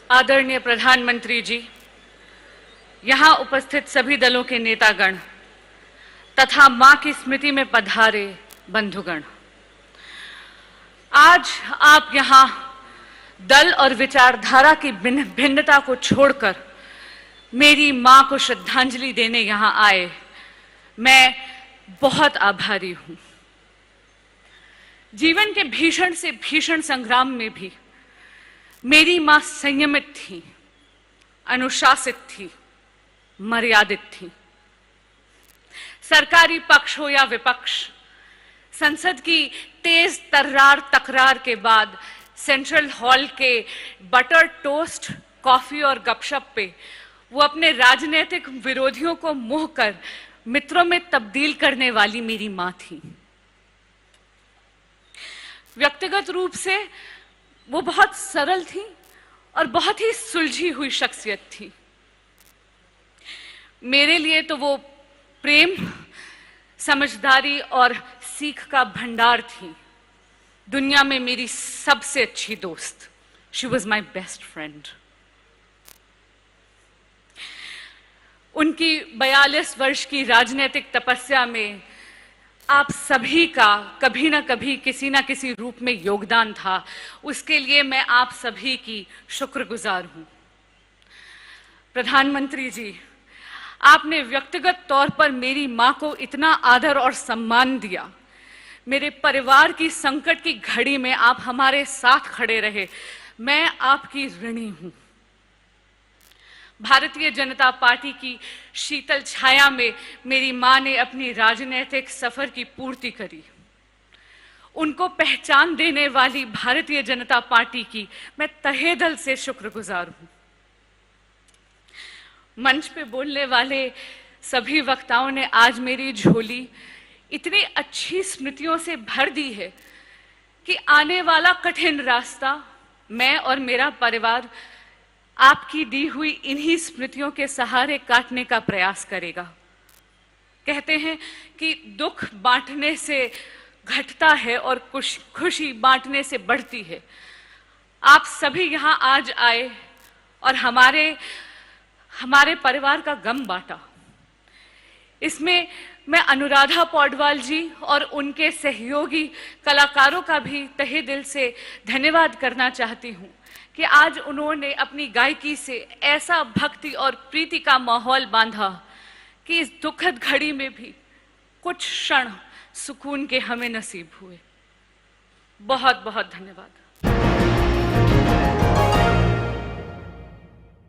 आदरणीय प्रधानमंत्री जी, यहाँ उपस्थित सभी दलों के नेतागण तथा मां की स्मृति में पधारे बंधुगण, आज आप यहाँ दल और विचारधारा की भिन्नता को छोड़कर मेरी मां को श्रद्धांजलि देने यहाँ आए। मैं बहुत आभारी हूं। जीवन के भीषण से भीषण संग्राम में भी मेरी मां संयमित थी, अनुशासित थी, मर्यादित थी। सरकारी पक्ष हो या विपक्ष, संसद की तेज तर्रार तकरार के बाद सेंट्रल हॉल के बटर टोस्ट, कॉफी और गपशप पे वो अपने राजनीतिक विरोधियों को मोह कर मित्रों में तब्दील करने वाली मेरी मां थी। व्यक्तिगत रूप से वो बहुत सरल थी और बहुत ही सुलझी हुई शख्सियत थी। मेरे लिए तो वो प्रेम, समझदारी और सीख का भंडार थी। दुनिया में मेरी सबसे अच्छी दोस्त। She was my best friend. उनकी 42 वर्ष की राजनीतिक तपस्या में आप सभी का कभी ना कभी किसी ना किसी रूप में योगदान था। उसके लिए मैं आप सभी की शुक्रगुजार हूं। प्रधानमंत्री जी, आपने व्यक्तिगत तौर पर मेरी मां को इतना आदर और सम्मान दिया। मेरे परिवार की संकट की घड़ी में आप हमारे साथ खड़े रहे। मैं आपकी ऋणी हूं। भारतीय जनता पार्टी की शीतल छाया में मेरी मां ने अपनी राजनीतिक सफर की पूर्ति करी। उनको पहचान देने वाली भारतीय जनता पार्टी की मैं तहे दिल से शुक्रगुजार हूं। मंच पे बोलने वाले सभी वक्ताओं ने आज मेरी झोली इतनी अच्छी स्मृतियों से भर दी है कि आने वाला कठिन रास्ता मैं और मेरा परिवार आपकी दी हुई इन्हीं स्मृतियों के सहारे काटने का प्रयास करेगा। कहते हैं कि दुख बांटने से घटता है और खुशी बांटने से बढ़ती है। आप सभी यहाँ आज आए और हमारे परिवार का गम बांटा। इसमें मैं अनुराधा पौडवाल जी और उनके सहयोगी कलाकारों का भी तहे दिल से धन्यवाद करना चाहती हूँ कि आज उन्होंने अपनी गायकी से ऐसा भक्ति और प्रीति का माहौल बांधा कि इस दुखद घड़ी में भी कुछ क्षण सुकून के हमें नसीब हुए। बहुत बहुत धन्यवाद।